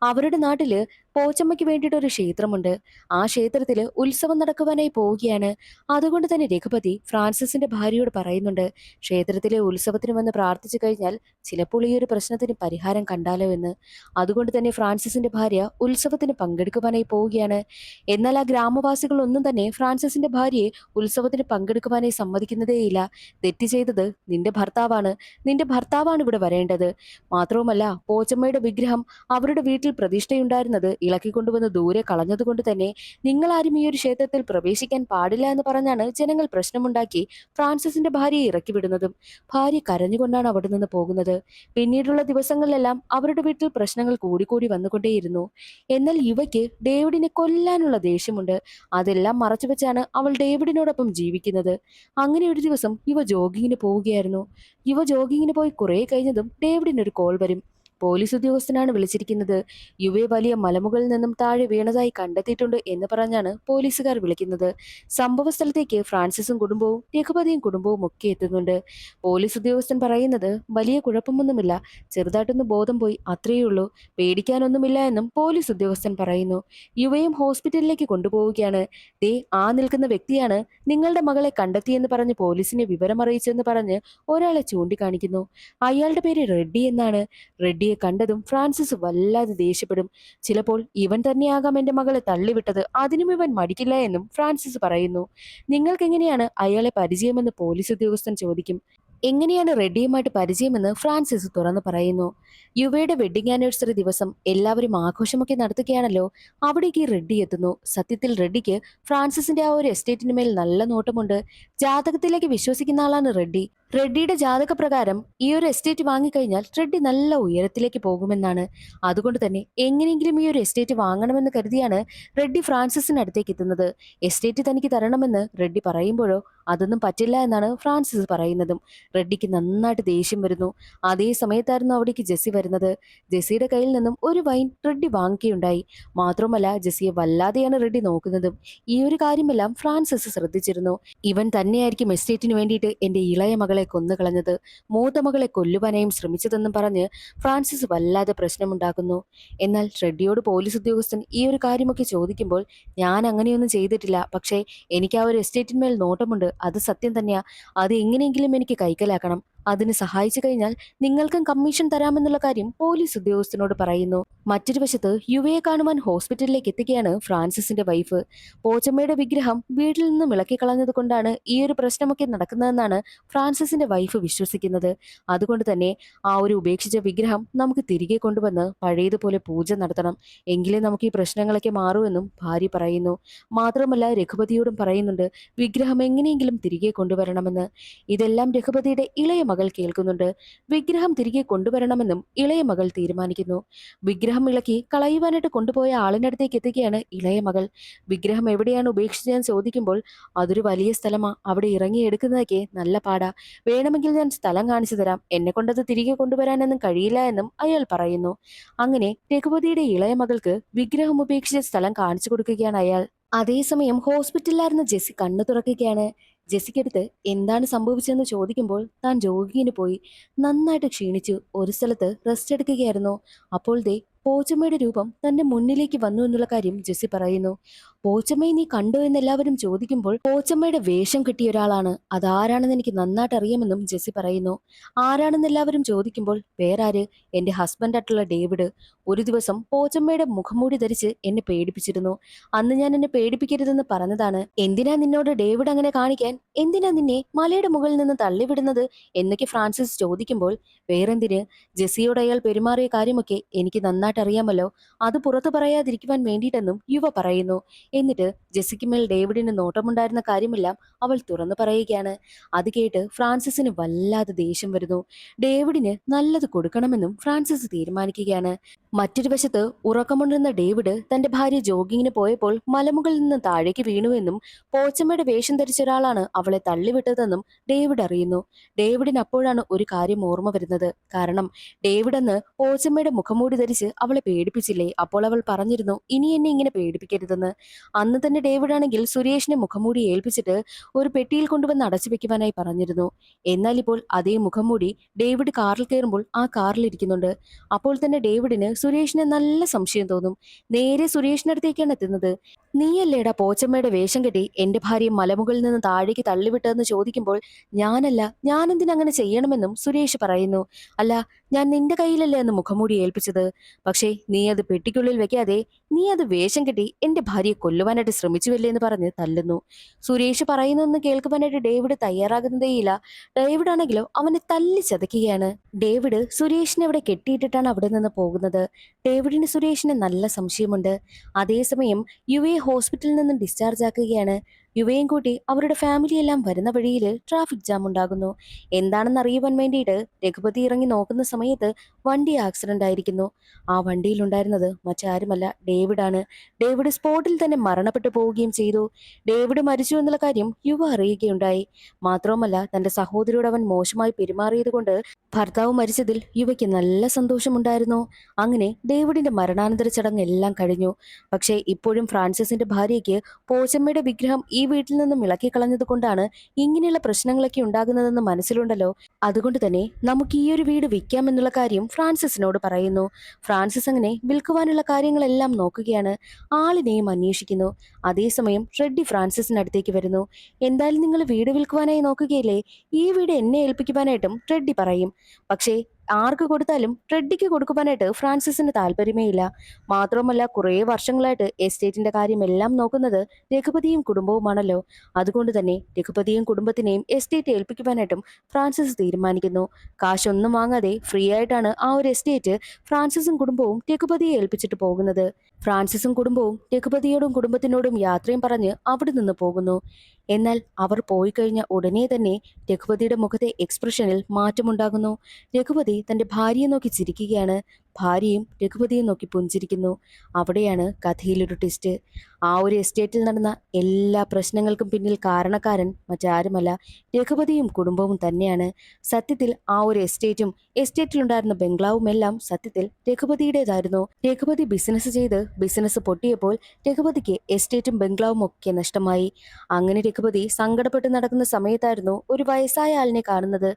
അവരുടെ നാട്ടില് പോച്ചമ്മയ്ക്ക് വേണ്ടിയിട്ട് ഒരു ക്ഷേത്രമുണ്ട്. ആ ക്ഷേത്രത്തില് ഉത്സവം നടക്കുവാനായി പോവുകയാണ്. അതുകൊണ്ട് തന്നെ രഘുപതി ഫ്രാൻസിസിന്റെ ഭാര്യയോട് പറയുന്നുണ്ട്, ക്ഷേത്രത്തിലെ ഉത്സവത്തിന് വന്ന് പ്രാർത്ഥിച്ചു കഴിഞ്ഞാൽ ചിലപ്പോൾ ഈ ഒരു പ്രശ്നത്തിന് പരിഹാരം കണ്ടാലോ എന്ന്. അതുകൊണ്ട് തന്നെ ഫ്രാൻസിസിന്റെ ഭാര്യ ഉത്സവത്തിന് പങ്കെടുക്കുവാനായി പോവുകയാണ്. എന്നാൽ ആ ഗ്രാമവാസികൾ ഒന്നും തന്നെ ഫ്രാൻസിസിന്റെ ഭാര്യയെ ഉത്സവത്തിന് പങ്കെടുക്കുവാനായി സമ്മതിക്കുന്നതേയില്ല. തെറ്റ് ചെയ്തത് നിന്റെ ഭർത്താവാണ് ഇവിടെ വരേണ്ടത്. മാത്രവുമല്ല പോച്ചമ്മയുടെ വിഗ്രഹം അവരുടെ വീട്ടിൽ പ്രതിഷ്ഠയുണ്ടായിരുന്നത് ഇളക്കിക്കൊണ്ടുവന്ന് ദൂരെ കളഞ്ഞതുകൊണ്ട് തന്നെ നിങ്ങൾ ആരും ഈ ഒരു ക്ഷേത്രത്തിൽ പ്രവേശിക്കാൻ പാടില്ല എന്ന് പറഞ്ഞാണ് ജനങ്ങൾ പ്രശ്നമുണ്ടാക്കി ഫ്രാൻസിസിന്റെ ഭാര്യയെ ഇറക്കി വിടുന്നതും. ഭാര്യ കരഞ്ഞുകൊണ്ടാണ് അവിടെ നിന്ന് പോകുന്നത്. പിന്നീടുള്ള ദിവസങ്ങളിലെല്ലാം അവരുടെ വീട്ടിൽ പ്രശ്നങ്ങൾ കൂടിക്കൂടി വന്നുകൊണ്ടേയിരുന്നു. എന്നാൽ യുവയ്ക്ക് ഡേവിഡിനെ കൊല്ലാനുള്ള ദേഷ്യമുണ്ട്. അതെല്ലാം മറച്ചുവെച്ചാണ് അവൾ ഡേവിഡിനോടൊപ്പം ജീവിക്കുന്നത്. അങ്ങനെ ഒരു ദിവസം യുവ ജോഗിങ്ങിന് പോയി കുറെ കഴിഞ്ഞതും ഡേവിഡിന് ഒരു കോൾ വരും. പോലീസ് ഉദ്യോഗസ്ഥനാണ് വിളിച്ചിരിക്കുന്നത്. യുവയെ വലിയ മലമുകളിൽ നിന്നും താഴെ വീണതായി കണ്ടെത്തിയിട്ടുണ്ട് എന്ന് പറഞ്ഞാണ് പോലീസുകാർ വിളിക്കുന്നത്. സംഭവ സ്ഥലത്തേക്ക് ഫ്രാൻസിസും കുടുംബവും രഘുപതിയും കുടുംബവും ഒക്കെ എത്തുന്നുണ്ട്. പോലീസ് ഉദ്യോഗസ്ഥൻ പറയുന്നത് വലിയ കുഴപ്പമൊന്നുമില്ല, ചെറുതായിട്ടൊന്ന് ബോധം പോയി, അത്രയേ ഉള്ളൂ, പേടിക്കാനൊന്നുമില്ല എന്നും പോലീസ് ഉദ്യോഗസ്ഥൻ പറയുന്നു. യുവയും ഹോസ്പിറ്റലിലേക്ക് കൊണ്ടുപോവുകയാണ്. ദേ ആ നിൽക്കുന്ന വ്യക്തിയാണ് നിങ്ങളുടെ മകളെ കണ്ടെത്തിയെന്ന് പറഞ്ഞ് പോലീസിനെ വിവരമറിയിച്ചെന്ന് പറഞ്ഞ് ഒരാളെ ചൂണ്ടിക്കാണിക്കുന്നു. അയാളുടെ പേര് റെഡ്ഡി എന്നാണ്. റെഡ്ഡിയെ കണ്ടതും ഫ്രാൻസിസ് വല്ലാതെ ദേഷ്യപ്പെടും. ചിലപ്പോൾ ഇവൻ തന്നെയാകാം എന്റെ മകളെ തള്ളിവിട്ടത്, അതിനും ഇവൻ മടിക്കില്ല എന്നും ഫ്രാൻസിസ് പറയുന്നു. നിങ്ങൾക്ക് എങ്ങനെയാണ് അയാളെ പരിചയമെന്ന് പോലീസ് ഉദ്യോഗസ്ഥൻ ചോദിക്കും. എങ്ങനെയാണ് റെഡ്ഡിയുമായിട്ട് പരിചയമെന്ന് ഫ്രാൻസിസ് തുറന്നു പറയുന്നു. യുവയുടെ വെഡിങ് ആനിവേഴ്സറി ദിവസം എല്ലാവരും ആഘോഷമൊക്കെ നടത്തുകയാണല്ലോ. അവിടേക്ക് റെഡ്ഡി എത്തുന്നു. സത്യത്തിൽ റെഡ്ഡിക്ക് ഫ്രാൻസിസിന്റെ ആ ഒരു എസ്റ്റേറ്റിന് മേൽ നല്ല നോട്ടമുണ്ട്. ജാതകത്തിലേക്ക് വിശ്വസിക്കുന്ന ആളാണ് റെഡ്ഡി. റെഡ്ഡിയുടെ ജാതക പ്രകാരം ഈ ഒരു എസ്റ്റേറ്റ് വാങ്ങിക്കഴിഞ്ഞാൽ റെഡ്ഡി നല്ല ഉയരത്തിലേക്ക് പോകുമെന്നാണ്. അതുകൊണ്ട് തന്നെ എങ്ങനെയെങ്കിലും ഈ ഒരു എസ്റ്റേറ്റ് വാങ്ങണമെന്ന് കരുതിയാണ് റെഡ്ഡി ഫ്രാൻസിസിന് അടുത്തേക്ക് എത്തുന്നത്. എസ്റ്റേറ്റ് തനിക്ക് തരണമെന്ന് റെഡ്ഡി പറയുമ്പോഴോ അതൊന്നും പറ്റില്ല എന്നാണ് ഫ്രാൻസിസ് പറയുന്നതും. റെഡ്ഡിക്ക് നന്നായിട്ട് ദേഷ്യം വരുന്നു. അതേ സമയത്തായിരുന്നു അവിടേക്ക് ജെസ്സി വരുന്നത്. ജെസ്സിയുടെ കയ്യിൽ നിന്നും ഒരു വൈൻ റെഡ്ഡി വാങ്ങിക്കുകയുണ്ടായി. മാത്രമല്ല ജെസ്സിയെ വല്ലാതെയാണ് റെഡ്ഡി നോക്കുന്നതും. ഈ ഒരു കാര്യമെല്ലാം ഫ്രാൻസിസ് ശ്രദ്ധിച്ചിരുന്നു. ഇവൻ തന്നെയായിരിക്കും എസ്റ്റേറ്റിന് വേണ്ടിയിട്ട് എന്റെ ഇളയ മകളെ കൊന്നുകളഞ്ഞത്, മൂത്ത മകളെ കൊല്ലുവാനായും ശ്രമിച്ചതെന്നും പറഞ്ഞ് ഫ്രാൻസിസ് വല്ലാതെ പ്രശ്നമുണ്ടാക്കുന്നു. എന്നാൽ റെഡ്ഡിയോട് പോലീസ് ഉദ്യോഗസ്ഥൻ ഈ ഒരു കാര്യമൊക്കെ ചോദിക്കുമ്പോൾ ഞാൻ അങ്ങനെയൊന്നും ചെയ്തിട്ടില്ല, പക്ഷേ എനിക്ക് ആ ഒരു എസ്റ്റേറ്റിന്മേൽ നോട്ടമുണ്ട്, അത് സത്യം തന്നെയാ, അത് എങ്ങനെയെങ്കിലും എനിക്ക് കൈക്കലാക്കണം, അതിന് സഹായിച്ചു കഴിഞ്ഞാൽ നിങ്ങൾക്കും കമ്മീഷൻ തരാമെന്നുള്ള കാര്യം പോലീസ് ഉദ്യോഗസ്ഥനോട് പറയുന്നു. മറ്റൊരു വശത്ത് യുവയെ കാണുവാൻ ഹോസ്പിറ്റലിലേക്ക് എത്തുകയാണ് ഫ്രാൻസിസിന്റെ വൈഫ്. പോച്ചമ്മയുടെ വിഗ്രഹം വീട്ടിൽ നിന്നും ഇളക്കിക്കളഞ്ഞത് കൊണ്ടാണ് ഈ ഒരു പ്രശ്നമൊക്കെ നടക്കുന്നതെന്നാണ് ഫ്രാൻസിസിന്റെ വൈഫ് വിശ്വസിക്കുന്നത്. അതുകൊണ്ട് തന്നെ ആ ഒരു ഉപേക്ഷിച്ച വിഗ്രഹം നമുക്ക് തിരികെ കൊണ്ടുവന്ന് പഴയതുപോലെ പൂജ നടത്തണം, എങ്കിലേ നമുക്ക് ഈ പ്രശ്നങ്ങളൊക്കെ മാറൂവെന്നും ഭാര്യ പറയുന്നു. മാത്രമല്ല രഘുപതിയോടും പറയുന്നുണ്ട് വിഗ്രഹം എങ്ങനെയെങ്കിലും തിരികെ കൊണ്ടുവരണമെന്ന്. ഇതെല്ലാം രഘുപതിയുടെ ഇളയ മകൾ കേൾക്കുന്നുണ്ട്. വിഗ്രഹം തിരികെ കൊണ്ടുവരണമെന്നും ഇളയ മകൾ തീരുമാനിക്കുന്നു. വിഗ്രഹം ഇളക്കി കളയുവാനായിട്ട് കൊണ്ടുപോയ ആളിനടുത്തേക്ക് എത്തുകയാണ് ഇളയ മകൾ. വിഗ്രഹം എവിടെയാണ് ഉപേക്ഷിച്ചതെന്ന് ചോദിക്കുമ്പോൾ അതൊരു വലിയ സ്ഥലമാ, അവിടെ ഇറങ്ങി എടുക്കുന്നതൊക്കെ നല്ല പാടാ, വേണമെങ്കിൽ ഞാൻ സ്ഥലം കാണിച്ചു തരാം, എന്നെ കൊണ്ടത് തിരികെ കൊണ്ടുവരാനൊന്നും കഴിയില്ല എന്നും അയാൾ പറയുന്നു. അങ്ങനെ രഘുപതിയുടെ ഇളയ മകൾക്ക് വിഗ്രഹം ഉപേക്ഷിച്ച സ്ഥലം കാണിച്ചു കൊടുക്കുകയാണ് അയാൾ. അതേസമയം ഹോസ്പിറ്റലിലായിരുന്ന ജെസ്സി കണ്ണു തുറക്കുകയാണ്. ജെസ്സിക്കടുത്ത് എന്താണ് സംഭവിച്ചതെന്ന് ചോദിക്കുമ്പോൾ താൻ ജോഗിങ്ങിന് പോയി നന്നായിട്ട് ക്ഷീണിച്ചു ഒരു സ്ഥലത്ത് റെസ്റ്റ് എടുക്കുകയായിരുന്നു. അപ്പോൾ ദേ പോച്ചമ്മയുടെ രൂപം തന്റെ മുന്നിലേക്ക് വന്നു എന്നുള്ള കാര്യം ജെസ്സി പറയുന്നു. പോച്ചമ്മയെ നീ കണ്ടോ എന്ന് എല്ലാവരും ചോദിക്കുമ്പോൾ പോച്ചമ്മയുടെ വേഷം കിട്ടിയ ഒരാളാണ്, അതാരാണെന്ന് എനിക്ക് നന്നായിട്ട് അറിയാമെന്നും ജെസ്സി പറയുന്നു. ആരാണെന്ന് എല്ലാവരും ചോദിക്കുമ്പോൾ വേറാര്, എന്റെ ഹസ്ബൻഡായിട്ടുള്ള ഡേവിഡ്. ഒരു ദിവസം പോച്ചമ്മയുടെ മുഖംമൂടി ധരിച്ച് എന്നെ പേടിപ്പിച്ചിരുന്നു. അന്ന് ഞാൻ എന്നെ പേടിപ്പിക്കരുതെന്ന് പറഞ്ഞതാണ്. എന്തിനാ നിന്നോട് ഡേവിഡ് അങ്ങനെ കാണിക്കാൻ, എന്തിനാ നിന്നെ മലയുടെ മുകളിൽ നിന്ന് തള്ളിവിടുന്നത് എന്നൊക്കെ ഫ്രാൻസിസ് ചോദിക്കുമ്പോൾ വേറെന്തിന്, ജെസ്സിയോട് അയാൾ പെരുമാറിയ കാര്യമൊക്കെ എനിക്ക് നന്നായിട്ട് അറിയാമല്ലോ, അത് പുറത്തു പറയാതിരിക്കുവാൻ വേണ്ടിയിട്ടെന്നും യുവ പറയുന്നു. എന്നിട്ട് ജെസ്സിക്ക് മേൽ ഡേവിഡിന് നോട്ടമുണ്ടായിരുന്ന കാര്യമെല്ലാം അവൾ തുറന്നു പറയുകയാണ്. അത് കേട്ട് ഫ്രാൻസിസിന് വല്ലാതെ ദേഷ്യം വരുന്നു. ഡേവിഡിന് നല്ലത് കൊടുക്കണമെന്നും ഫ്രാൻസിസ് തീരുമാനിക്കുകയാണ്. മറ്റൊരു വശത്ത് ഉറക്കമുണ്ടെന്ന ഡേവിഡ് തന്റെ ഭാര്യ ജോഗിങ്ങിന് പോയപ്പോൾ മലമുകളിൽ നിന്ന് താഴേക്ക് വീണുവെന്നും പോച്ചമ്മയുടെ വേഷം ധരിച്ച ഒരാളാണ് അവളെ തള്ളിവിട്ടതെന്നും ഡേവിഡ് അറിയുന്നു. ഡേവിഡിന് അപ്പോഴാണ് ഒരു കാര്യം ഓർമ്മ വരുന്നത്. കാരണം ഡേവിഡ് അന്ന് പോച്ചമ്മയുടെ മുഖംമൂടി ധരിച്ച് അവളെ പേടിപ്പിച്ചില്ലേ, അപ്പോൾ അവൾ പറഞ്ഞിരുന്നു ഇനി എന്നെ ഇങ്ങനെ പേടിപ്പിക്കരുതെന്ന്. അന്ന് തന്നെ ഡേവിഡ് ആണെങ്കിൽ സുരേഷിനെ മുഖംമൂടി ഏൽപ്പിച്ചിട്ട് ഒരു പെട്ടിയിൽ കൊണ്ടുവന്ന് അടച്ചു വെക്കുവാനായി പറഞ്ഞിരുന്നു. എന്നാൽ ഇപ്പോൾ അതേ മുഖംമൂടി ഡേവിഡ് കാറിൽ കയറുമ്പോൾ ആ കാറിൽ ഇരിക്കുന്നുണ്ട്. അപ്പോൾ തന്നെ ഡേവിഡിന് സുരേഷിനെ നല്ല സംശയം തോന്നും. നേരെ സുരേഷിന്റെ അടുത്തേക്കാണ് എത്തുന്നത്. നീയല്ലേടാ പോച്ചമ്മയുടെ വേഷം കെട്ടി എന്റെ ഭാര്യയെ മലമുകളിൽ നിന്ന് താഴേക്ക് തള്ളിവിട്ടതെന്ന് ചോദിക്കുമ്പോൾ ഞാനല്ല, ഞാനെന്തിനങ്ങനെ ചെയ്യണമെന്നും സുരേഷ് പറയുന്നു. അല്ല, ഞാൻ നിന്റെ കയ്യിലല്ലേ എന്ന് മുഖംമൂടി ഏൽപ്പിച്ചത്, പക്ഷേ നീ അത് പെട്ടിക്കുള്ളിൽ വെക്കാതെ നീ അത് വേഷം കെട്ടി എന്റെ ഭാര്യയെ കൊല്ലുവാനായിട്ട് ശ്രമിച്ചുവല്ലേ എന്ന് പറഞ്ഞ് തല്ലുന്നു. സുരേഷ് പറയുന്നൊന്ന് കേൾക്കുവാനായിട്ട് ഡേവിഡ് തയ്യാറാകുന്നതേയില്ല. ഡേവിഡ് ആണെങ്കിലോ അവനെ തല്ലി ചതയ്ക്കുകയാണ്. ഡേവിഡ് സുരേഷിനെ അവിടെ കെട്ടിയിട്ടിട്ടാണ് അവിടെ നിന്ന് പോകുന്നത്. ഡേവിഡിന് സുരേഷിന് നല്ല സംശയമുണ്ട്. അതേസമയം യുവയെ ഹോസ്പിറ്റലിൽ നിന്നും ഡിസ്ചാർജ് ആക്കുകയാണ്. യുവയും കൂട്ടി അവരുടെ ഫാമിലി എല്ലാം വരുന്ന വഴിയിൽ ട്രാഫിക് ജാം ഉണ്ടാകുന്നു. എന്താണെന്ന് അറിയുവാൻ വേണ്ടിയിട്ട് രഘുപതി ഇറങ്ങി നോക്കുന്ന സമയത്ത് വണ്ടി ആക്സിഡന്റ് ആയിരിക്കുന്നു. ആ വണ്ടിയിലുണ്ടായിരുന്നത് മറ്റാരുമല്ല, ഡേവിഡാണ്. ഡേവിഡ് സ്പോട്ടിൽ തന്നെ മരണപ്പെട്ടു പോവുകയും ചെയ്തു. ഡേവിഡ് മരിച്ചു എന്നുള്ള കാര്യം യുവ അറിയുകയുണ്ടായി. മാത്രവുമല്ല തന്റെ സഹോദരിയോട് അവൻ മോശമായി പെരുമാറിയത് കൊണ്ട് ഭർത്താവ് മരിച്ചതിൽ യുവയ്ക്ക് നല്ല സന്തോഷമുണ്ടായിരുന്നു. അങ്ങനെ ഡേവിഡിന്റെ മരണാനന്തര ചടങ്ങ് എല്ലാം കഴിഞ്ഞു. പക്ഷേ ഇപ്പോഴും ഫ്രാൻസിസിന്റെ ഭാര്യയ്ക്ക് പോച്ചമ്മയുടെ വിഗ്രഹം ഈ വീട്ടിൽ നിന്നും ഇളക്കിക്കളഞ്ഞത് കൊണ്ടാണ് ഇങ്ങനെയുള്ള പ്രശ്നങ്ങളൊക്കെ ഉണ്ടാകുന്നതെന്ന് മനസ്സിലുണ്ടല്ലോ. അതുകൊണ്ട് തന്നെ നമുക്ക് ഈ ഒരു വീട് വിൽക്കാമെന്നുള്ള കാര്യം ഫ്രാൻസിസിനോട് പറയുന്നു. ഫ്രാൻസിസ് അങ്ങനെ വിൽക്കുവാനുള്ള കാര്യങ്ങളെല്ലാം നോക്കുകയാണ്. ആളിനെയും അന്വേഷിക്കുന്നു. അതേസമയം റെഡ്ഡി ഫ്രാൻസിസിന്റെ അടുത്തേക്ക് വരുന്നു. എന്തായാലും നിങ്ങൾ വീട് വിൽക്കുവാനായി നോക്കുകയല്ലേ, ഈ വീട് എന്നെ ഏൽപ്പിക്കുവാനായിട്ടും റെഡ്ഡി പറയും. പക്ഷേ ആർക്ക് കൊടുത്താലും റെഡ്ഡിക്ക് കൊടുക്കുവാനായിട്ട് ഫ്രാൻസിസിന് താല്പര്യമേ ഇല്ല. മാത്രവുമല്ല കുറേ വർഷങ്ങളായിട്ട് എസ്റ്റേറ്റിന്റെ കാര്യമെല്ലാം നോക്കുന്നത് രഘുപതിയും കുടുംബവുമാണല്ലോ. അതുകൊണ്ട് തന്നെ രഘുപതിയും കുടുംബത്തിനെയും എസ്റ്റേറ്റ് ഏൽപ്പിക്കുവാനായിട്ടും ഫ്രാൻസിസ് തീരുമാനിക്കുന്നു. കാശൊന്നും വാങ്ങാതെ ഫ്രീ ആയിട്ടാണ് ആ ഒരു എസ്റ്റേറ്റ് ഫ്രാൻസിസും കുടുംബവും രഘുപതിയെ ഏൽപ്പിച്ചിട്ട് പോകുന്നത്. ഫ്രാൻസിസും കുടുംബവും രഘുപതിയോടും കുടുംബത്തിനോടും യാത്രയും പറഞ്ഞ് അവിടെ നിന്ന് പോകുന്നു. എന്നാൽ അവർ പോയി കഴിഞ്ഞ ഉടനെ തന്നെ രഘുപതിയുടെ മുഖത്തെ എക്സ്പ്രഷനിൽ മാറ്റമുണ്ടാകുന്നു. രഘുപതി തന്റെ ഭാര്യയെ നോക്കി ചിരിക്കുകയാണ്. ഭാര്യയും രഘുപതിയെ നോക്കി പുഞ്ചിരിക്കുന്നു. അവിടെയാണ് കഥയിലൊരു ട്വിസ്റ്റ്. ആ ഒരു എസ്റ്റേറ്റിൽ നടന്ന എല്ലാ പ്രശ്നങ്ങൾക്കും പിന്നിൽ കാരണക്കാരൻ മറ്റാരുമല്ല, രഘുപതിയും കുടുംബവും തന്നെയാണ്. സത്യത്തിൽ ആ ഒരു എസ്റ്റേറ്റും എസ്റ്റേറ്റിലുണ്ടായിരുന്ന ബംഗ്ലാവും എല്ലാം സത്യത്തിൽ രഘുപതിയുടേതായിരുന്നു. രഘുപതി ബിസിനസ് ചെയ്ത് ബിസിനസ് പൊട്ടിയപ്പോൾ രഘുപതിക്ക് എസ്റ്റേറ്റും ബംഗ്ലാവും ഒക്കെ നഷ്ടമായി. അങ്ങനെ രഘുപതി സങ്കടപ്പെട്ട് നടക്കുന്ന സമയത്തായിരുന്നു ഒരു വയസ്സായ ആളിനെ കാണുന്നത്.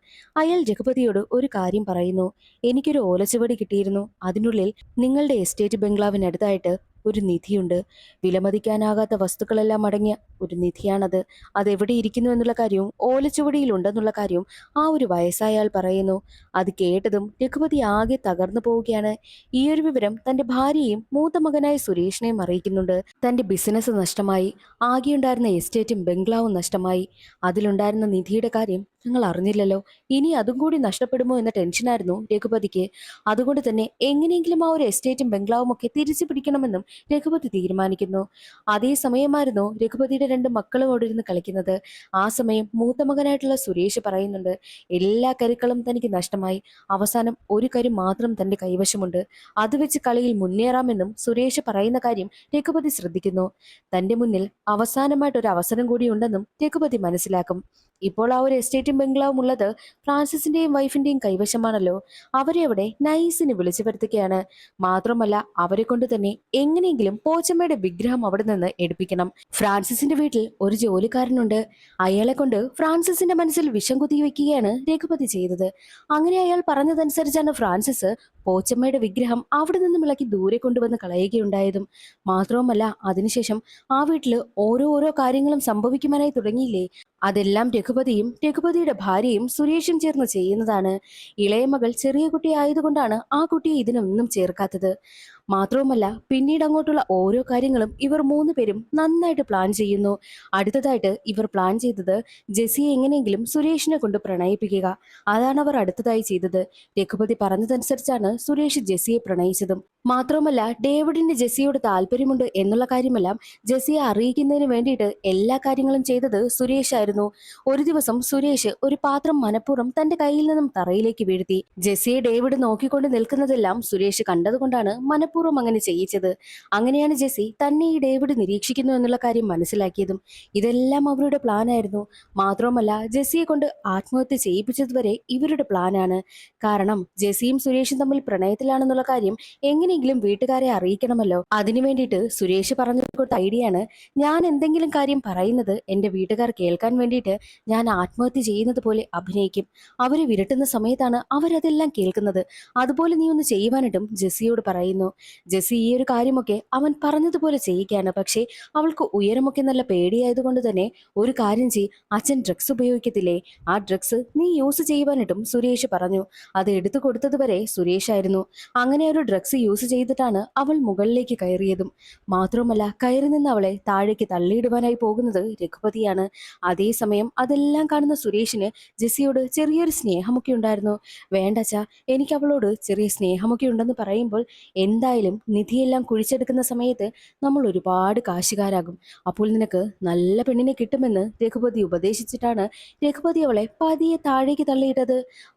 അയാൾ രഘുപതിയോട് ഒരു കാര്യം പറയുന്നു. എനിക്കൊരു ഓലച്ചുവടി കിട്ടിയിരുന്നു. അതിനുള്ളിൽ നിങ്ങളുടെ എസ്റ്റേറ്റ് ബംഗ്ലാവിനടുത്തായിട്ട് ഒരു നിധിയുണ്ട്. വിലമതിക്കാനാകാത്ത വസ്തുക്കളെല്ലാം അടങ്ങിയ ഒരു നിധിയാണത്. അതെവിടെ ഇരിക്കുന്നു എന്നുള്ള കാര്യവും ഓലച്ചുവടിയിൽ ഉണ്ടെന്നുള്ള കാര്യവും ആ ഒരു വയസ്സായ ആൾ പറയുന്നു. അത് കേട്ടതും രഘുപതി ആകെ തകർന്നു പോവുകയാണ്. ഈ ഒരു വിവരം തന്റെ ഭാര്യയെയും മൂത്ത മകനായ സുരേഷിനെയും അറിയിക്കുന്നുണ്ട്. തന്റെ ബിസിനസ് നഷ്ടമായി, ആകെയുണ്ടായിരുന്ന എസ്റ്റേറ്റും ബംഗ്ലാവും നഷ്ടമായി. അതിലുണ്ടായിരുന്ന നിധിയുടെ കാര്യം ഞങ്ങൾ അറിഞ്ഞില്ലല്ലോ. ഇനി അതും കൂടി നഷ്ടപ്പെടുമോ എന്ന ടെൻഷനായിരുന്നു രഘുപതിക്ക്. അതുകൊണ്ട് തന്നെ എങ്ങനെയെങ്കിലും ആ ഒരു എസ്റ്റേറ്റും ബംഗ്ലാവും ഒക്കെ തിരിച്ചു പിടിക്കണമെന്നും രഘുപതി തീരുമാനിക്കുന്നു. അതേ സമയമായിരുന്നു രഘുപതിയുടെ രണ്ട് മക്കളും അവിടെ ഇരുന്ന് കളിക്കുന്നത്. ആ സമയം മൂത്ത മകനായിട്ടുള്ള സുരേഷ് പറയുന്നുണ്ട്, എല്ലാ കരുക്കളും തനിക്ക് നഷ്ടമായി, അവസാനം ഒരു കരു മാത്രം തന്റെ കൈവശമുണ്ട്, അത് വെച്ച് കളിയിൽ മുന്നേറാമെന്നും സുരേഷ് പറയുന്ന കാര്യം രഘുപതി ശ്രദ്ധിക്കുന്നു. തന്റെ മുന്നിൽ അവസാനമായിട്ടൊരു അവസരം കൂടി ഉണ്ടെന്നും രഘുപതി മനസ്സിലാക്കും. ഇപ്പോൾ ആ ഒരു എസ്റ്റേറ്റും ബംഗ്ലാവും ഉള്ളത് ഫ്രാൻസിസിന്റെയും വൈഫിന്റെയും കൈവശമാണല്ലോ. അവരെ അവിടെ നൈസിന് വിളിച്ചു വരുത്തുകയാണ്. മാത്രമല്ല അവരെ കൊണ്ട് തന്നെ എങ്ങനെയെങ്കിലും പോച്ചമ്മയുടെ വിഗ്രഹം അവിടെ നിന്ന് എടുപ്പിക്കണം. ഫ്രാൻസിസിന്റെ വീട്ടിൽ ഒരു ജോലിക്കാരനുണ്ട്. അയാളെ കൊണ്ട് ഫ്രാൻസിസിന്റെ മനസ്സിൽ വിഷം കുത്തി വെക്കുകയാണ് രഘുപതി ചെയ്തത്. അങ്ങനെ അയാൾ പറഞ്ഞതനുസരിച്ചാണ് ഫ്രാൻസിസ് പോച്ചമ്മയുടെ വിഗ്രഹം അവിടെ നിന്നും ഇളക്കി ദൂരെ കൊണ്ടുവന്ന് കളയുകയുണ്ടായതും. മാത്രവുമല്ല അതിനുശേഷം ആ വീട്ടില് ഓരോ കാര്യങ്ങളും സംഭവിക്കുവാനായി തുടങ്ങിയില്ലേ, അതെല്ലാം രഘുപതിയുടെ ഭാര്യയും സുരേഷും ചേർന്ന് ചെയ്യുന്നതാണ്. ഇളയ മകൾ ചെറിയ കുട്ടിയായതുകൊണ്ടാണ് ആ കുട്ടിയെ ഇതിനൊന്നും ചേർക്കാത്തത്. മാത്രവുമല്ല പിന്നീട് അങ്ങോട്ടുള്ള ഓരോ കാര്യങ്ങളും ഇവർ മൂന്ന് പേരും നന്നായിട്ട് പ്ലാൻ ചെയ്യുന്നു. അടുത്തതായിട്ട് ഇവർ പ്ലാൻ ചെയ്തത് ജെസ്സിയെ എങ്ങനെയെങ്കിലും സുരേഷിനെ കൊണ്ട് പ്രണയിപ്പിക്കുക. അതാണ് അവർ അടുത്തതായി ചെയ്തത്. രഘുപതി പറഞ്ഞതനുസരിച്ചാണ് സുരേഷ് ജെസ്സിയെ പ്രണയിച്ചതും. മാത്രവുമല്ല ഡേവിഡിന് ജെസ്സിയോട് താല്പര്യമുണ്ട് എന്നുള്ള കാര്യമെല്ലാം ജെസ്സിയെ അറിയിക്കുന്നതിന് വേണ്ടിയിട്ട് എല്ലാ കാര്യങ്ങളും ചെയ്തത് സുരേഷ് ആയിരുന്നു. ഒരു ദിവസം സുരേഷ് ഒരു പാത്രം മനഃപൂർവ്വം തന്റെ കയ്യിൽ നിന്നും തറയിലേക്ക് വീഴ്ത്തി. ജെസ്സിയെ ഡേവിഡ് നോക്കിക്കൊണ്ട് നിൽക്കുന്നതെല്ലാം സുരേഷ് കണ്ടതുകൊണ്ടാണ് മനഃപൂർവ്വം അങ്ങനെ ചെയ്യിച്ചത്. അങ്ങനെയാണ് ജെസ്സി തന്നെ ഈ ഡേവിഡ് നിരീക്ഷിക്കുന്നു എന്നുള്ള കാര്യം മനസ്സിലാക്കിയതും. ഇതെല്ലാം അവരുടെ പ്ലാനായിരുന്നു. മാത്രവുമല്ല ജെസ്സിയെ കൊണ്ട് ആത്മഹത്യ ചെയ്യിപ്പിച്ചതുവരെ ഇവരുടെ പ്ലാനാണ്. കാരണം ജെസ്സിയും സുരേഷും തമ്മിൽ പ്രണയത്തിലാണെന്നുള്ള കാര്യം എങ്ങനെയെങ്കിലും വീട്ടുകാരെ അറിയിക്കണമല്ലോ. അതിനു വേണ്ടിയിട്ട് സുരേഷ് പറഞ്ഞു കൊടുത്ത ഐഡിയാണ്, ഞാൻ എന്തെങ്കിലും കാര്യം പറയുന്നത് എന്റെ വീട്ടുകാർ കേൾക്കാൻ വേണ്ടിയിട്ട് ഞാൻ ആത്മഹത്യ ചെയ്യുന്നത് പോലെ അഭിനയിക്കും. അവര് വിരട്ടുന്ന സമയത്താണ് അവരതെല്ലാം കേൾക്കുന്നത്. അതുപോലെ നീ ഒന്ന് ചെയ്യുവാനായിട്ടും ജെസ്സിയോട് പറയുന്നു. ജെസ്സി ഈ ഒരു കാര്യമൊക്കെ അവൻ പറഞ്ഞതുപോലെ ചെയ്യിക്കാണ്. പക്ഷേ അവൾക്ക് ഉയരമൊക്കെ നല്ല പേടിയായതുകൊണ്ട് തന്നെ ഒരു കാര്യം അച്ഛൻ ഡ്രഗ്സ് ഉപയോഗിക്കത്തില്ലേ, ആ ഡ്രഗ്സ് നീ യൂസ് ചെയ്യുവാനായിട്ടും സുരേഷ് പറഞ്ഞു. അത് എടുത്തു കൊടുത്തത് വരെ സുരേഷ് ആയിരുന്നു. അങ്ങനെ ഒരു ഡ്രഗ്സ് യൂസ് ചെയ്തിട്ടാണ് അവൾ മുകളിലേക്ക് കയറിയതും. മാത്രവുമല്ല കയറി നിന്ന് അവളെ താഴേക്ക് തള്ളിയിടുവാനായി പോകുന്നത് രഘുപതിയാണ്. അതേസമയം അതെല്ലാം കാണുന്ന സുരേഷിന് ജെസ്സിയോട് ചെറിയൊരു സ്നേഹമൊക്കെ ഉണ്ടായിരുന്നു. വേണ്ടച്ചാ, എനിക്ക് അവളോട് ചെറിയ സ്നേഹമൊക്കെ ഉണ്ടെന്ന് പറയുമ്പോൾ എന്തായാലും നിധിയെല്ലാം കുഴിച്ചെടുക്കുന്ന സമയത്ത് നമ്മൾ ഒരുപാട് കാശുകാരാകും. അപ്പോൾ നിനക്ക് നല്ല പെണ്ണിനെ കിട്ടുമെന്ന് രഘുപതി ഉപദേശിച്ചിട്ടാണ് രഘുപതി അവളെ പതിയെ താഴേക്ക് തള്ളിയിട്ടത്.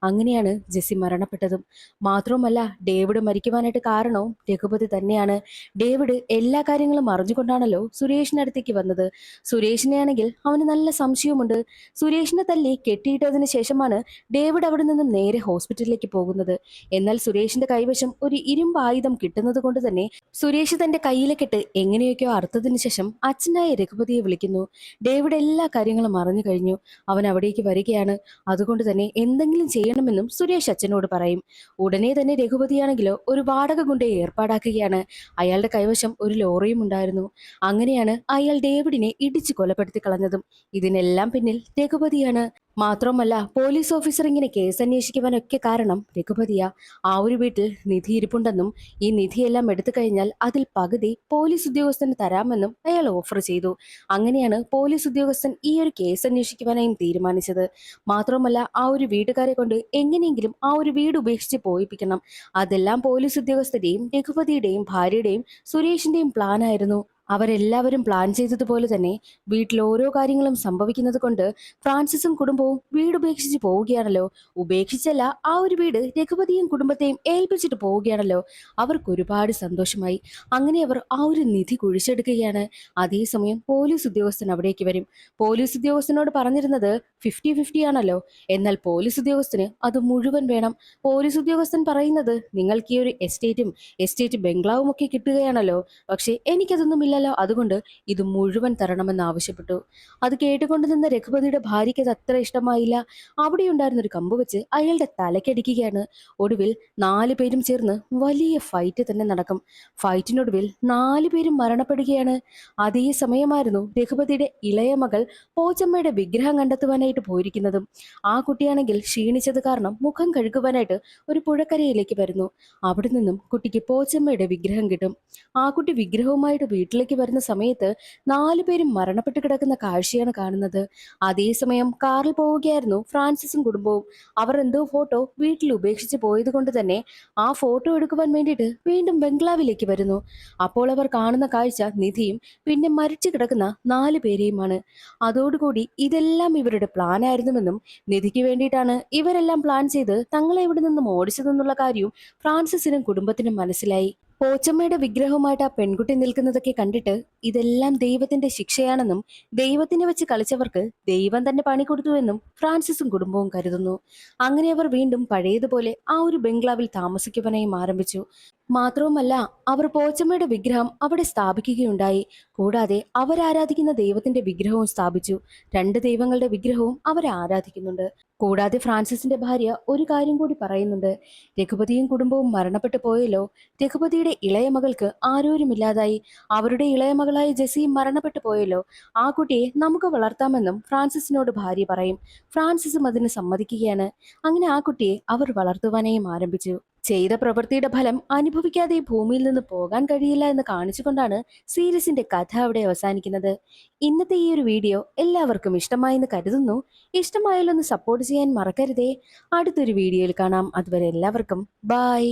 അങ്ങനെയാണ് ജെസ്സി മരണപ്പെട്ടതും. മാത്രവുമല്ല ഡേവിഡ് മരിക്കുവാനായിട്ട് കാരണവും രഘുപതി തന്നെയാണ്. ഡേവിഡ് എല്ലാ കാര്യങ്ങളും അറിഞ്ഞുകൊണ്ടാണല്ലോ സുരേഷിനടുത്തേക്ക് വന്നത്. സുരേഷിനെ ആണെങ്കിൽ അവന് നല്ല സംശയവുമുണ്ട്. സുരേഷിനെ തല്ലി കെട്ടിയിട്ടതിന് ശേഷമാണ് ഡേവിഡ് അവിടെ നിന്നും നേരെ ഹോസ്പിറ്റലിലേക്ക് പോകുന്നത്. എന്നാൽ സുരേഷിന്റെ കൈവശം ഒരു ഇരുമ്പ് ആയുധം കിട്ടുന്നത് കൊണ്ട് തന്നെ സുരേഷ് തന്റെ കയ്യിലെ കെട്ട് എങ്ങനെയൊക്കെയോ അറുത്തതിനു ശേഷം അച്ഛനായ രഘുപതിയെ വിളിക്കുന്നു. ഡേവിഡ് എല്ലാ കാര്യങ്ങളും അറിഞ്ഞു കഴിഞ്ഞു. അവൻ അവിടേക്ക് വരികയാണ്. അതുകൊണ്ട് തന്നെ എന്തെങ്കിലും ചെയ്യണമെന്നും സുരേഷ് അച്ഛനോട് പറയും. ഉടനെ തന്നെ രഘുപതിയാണെങ്കിലോ ഒരു വാടക കൊണ്ട് ഏർപ്പാടാക്കുകയാണ്. അയാളുടെ കൈവശം ഒരു ലോറിയും ഉണ്ടായിരുന്നു. അങ്ങനെയാണ് അയാൾ ഡേവിഡിനെ ഇടിച്ചു കൊലപ്പെടുത്തി കളഞ്ഞതും. ഇതിനെല്ലാം പിന്നിൽ രഘുപതിയാണ്. മാത്രമല്ല പോലീസ് ഓഫീസർ ഇങ്ങനെ കേസ് അന്വേഷിക്കുവാനൊക്കെ കാരണം രഘുപതിയാ. ആ ഒരു വീട്ടിൽ നിധി ഇരിപ്പുണ്ടെന്നും ഈ നിധിയെല്ലാം എടുത്തു കഴിഞ്ഞാൽ അതിൽ പകുതി പോലീസ് ഉദ്യോഗസ്ഥന് തരാമെന്നും അയാൾ ഓഫർ ചെയ്തു. അങ്ങനെയാണ് പോലീസ് ഉദ്യോഗസ്ഥൻ ഈ ഒരു കേസ് അന്വേഷിക്കുവാനായും തീരുമാനിച്ചത്. മാത്രമല്ല ആ ഒരു വീട്ടുകാരെ കൊണ്ട് എങ്ങനെയെങ്കിലും ആ ഒരു വീട് ഉപേക്ഷിച്ച് പോയിപ്പിക്കണം. അതെല്ലാം പോലീസ് ഉദ്യോഗസ്ഥരുടെയും രഘുപതിയുടെയും ഭാര്യയുടെയും സുരേഷിന്റെയും പ്ലാനായിരുന്നു. അവരെല്ലാവരും പ്ലാൻ ചെയ്തതുപോലെ തന്നെ വീട്ടിൽ ഓരോ കാര്യങ്ങളും സംഭവിക്കുന്നത് കൊണ്ട് ഫ്രാൻസിസും കുടുംബവും വീട് ഉപേക്ഷിച്ച് പോവുകയാണല്ലോ. ഉപേക്ഷിച്ചല്ല, ആ ഒരു വീട് രഘുപതിയും കുടുംബത്തെയും ഏൽപ്പിച്ചിട്ട് പോവുകയാണല്ലോ. അവർക്ക് ഒരുപാട് സന്തോഷമായി. അങ്ങനെ അവർ ആ ഒരു നിധി കുഴിച്ചെടുക്കുകയാണ്. അതേസമയം പോലീസ് ഉദ്യോഗസ്ഥൻ അവിടേക്ക് വരും. പോലീസ് ഉദ്യോഗസ്ഥനോട് പറഞ്ഞിരുന്നത് 50-50 ആണല്ലോ. എന്നാൽ പോലീസ് ഉദ്യോഗസ്ഥന് അത് മുഴുവൻ വേണം. പോലീസ് ഉദ്യോഗസ്ഥൻ പറയുന്നത് നിങ്ങൾക്ക് ഈ ഒരു എസ്റ്റേറ്റ് ബംഗ്ലാവും ഒക്കെ കിട്ടുകയാണല്ലോ, പക്ഷേ എനിക്കതൊന്നുമില്ലല്ലോ, അതുകൊണ്ട് ഇത് മുഴുവൻ തരണമെന്ന് ആവശ്യപ്പെട്ടു. അത് കേട്ടുകൊണ്ട് നിന്ന രഘുപതിയുടെ ഭാര്യയ്ക്ക് അത് അത്ര ഇഷ്ടമായില്ല. അവിടെ ഉണ്ടായിരുന്ന ഒരു കമ്പ് വെച്ച് അയാളുടെ തലക്കടിക്കുകയാണ്. ഒടുവിൽ 4 പേരും ചേർന്ന് വലിയ ഫൈറ്റ് തന്നെ നടക്കും. ഫൈറ്റിനൊടുവിൽ 4 പേരും മരണപ്പെടുകയാണ്. അതേ സമയമായിരുന്നു രഘുപതിയുടെ ഇളയ മകൾ പോച്ചമ്മയുടെ വിഗ്രഹം കണ്ടെത്തുവാനായിട്ട് പോയിരിക്കുന്നതും. ആ കുട്ടിയാണെങ്കിൽ ക്ഷീണിച്ചത് കാരണം മുഖം കഴുകുവാനായിട്ട് ഒരു പുഴക്കരയിലേക്ക് വരുന്നു. അവിടെ നിന്നും കുട്ടിക്ക് പോച്ചമ്മയുടെ വിഗ്രഹം കിട്ടും. ആ കുട്ടി വിഗ്രഹവുമായിട്ട് വീട്ടിലേക്ക് വരുന്ന സമയത്ത് 4 പേരും മരണപ്പെട്ട് കിടക്കുന്ന കാഴ്ചയാണ് കാണുന്നത്. അതേസമയം കാറിൽ പോവുകയായിരുന്നു ഫ്രാൻസിസും കുടുംബവും. അവർ എന്തോ ഫോട്ടോ വീട്ടിൽ ഉപേക്ഷിച്ച് പോയത് കൊണ്ട് തന്നെ ആ ഫോട്ടോ എടുക്കുവാൻ വേണ്ടിയിട്ട് വീണ്ടും ബംഗ്ലാവിലേക്ക് വരുന്നു. അപ്പോൾ അവർ കാണുന്ന കാഴ്ച നിധിയും പിന്നെ മരിച്ചു കിടക്കുന്ന 4 പേരെയുമാണ്. അതോടുകൂടി ഇതെല്ലാം ഇവരുടെ പ്ലാൻ ആയിരുന്നുവെന്നും നിധിക്ക് വേണ്ടിയിട്ടാണ് ഇവരെല്ലാം പ്ലാൻ ചെയ്ത് തങ്ങളെ ഇവിടെ നിന്നും ഓടിച്ചതെന്നുള്ള കാര്യവും ഫ്രാൻസിസിനും കുടുംബത്തിനും മനസ്സിലായി. പോച്ചമ്മയുടെ വിഗ്രഹവുമായിട്ട് ആ പെൺകുട്ടി നിൽക്കുന്നതൊക്കെ കണ്ടിട്ട് ഇതെല്ലാം ദൈവത്തിന്റെ ശിക്ഷയാണെന്നും ദൈവത്തിനെ വെച്ച് കളിച്ചവർക്ക് ദൈവം തന്നെ പണി കൊടുത്തുവെന്നും ഫ്രാൻസിസും കുടുംബവും കരുതുന്നു. അങ്ങനെ അവർ വീണ്ടും പഴയതുപോലെ ആ ഒരു ബംഗ്ലാവിൽ താമസിക്കുവാനായും ആരംഭിച്ചു. മാത്രവുമല്ല, അവർ പോച്ചമ്മയുടെ വിഗ്രഹം അവിടെ സ്ഥാപിക്കുകയുണ്ടായി. കൂടാതെ അവരാരാധിക്കുന്ന ദൈവത്തിന്റെ വിഗ്രഹവും സ്ഥാപിച്ചു. രണ്ട് ദൈവങ്ങളുടെ വിഗ്രഹവും അവർ ആരാധിക്കുന്നുണ്ട്. കൂടാതെ ഫ്രാൻസിസിന്റെ ഭാര്യ ഒരു കാര്യം കൂടി പറയുന്നുണ്ട്. രഘുപതിയും കുടുംബവും മരണപ്പെട്ടു പോയല്ലോ. രഘുപതിയുടെ ഇളയ മകൾക്ക് ആരോരുമില്ലാതായി. അവരുടെ ഇളയ മകളായ ജെസ്സിയും മരണപ്പെട്ടു പോയല്ലോ. ആ കുട്ടിയെ നമുക്ക് വളർത്താമെന്നും ഫ്രാൻസിസിനോട് ഭാര്യ പറയും. ഫ്രാൻസിസും അതിന് സമ്മതിക്കുകയാണ്. അങ്ങനെ ആ കുട്ടിയെ അവർ വളർത്തുവാനായും ആരംഭിച്ചു. ചെയ്ത പ്രവൃത്തിയുടെ ഫലം അനുഭവിക്കാതെ ഈ ഭൂമിയിൽ നിന്ന് പോകാൻ കഴിയില്ല എന്ന് കാണിച്ചുകൊണ്ടാണ് സീരീസിന്റെ കഥ അവിടെ അവസാനിക്കുന്നത്. ഇന്നത്തെ ഈ ഒരു വീഡിയോ എല്ലാവർക്കും ഇഷ്ടമായെന്ന് കരുതുന്നു. ഇഷ്ടമായാലൊന്ന് സപ്പോർട്ട് ചെയ്യാൻ മറക്കരുതേ. അടുത്തൊരു വീഡിയോയിൽ കാണാം. അതുവരെ എല്ലാവർക്കും ബൈ.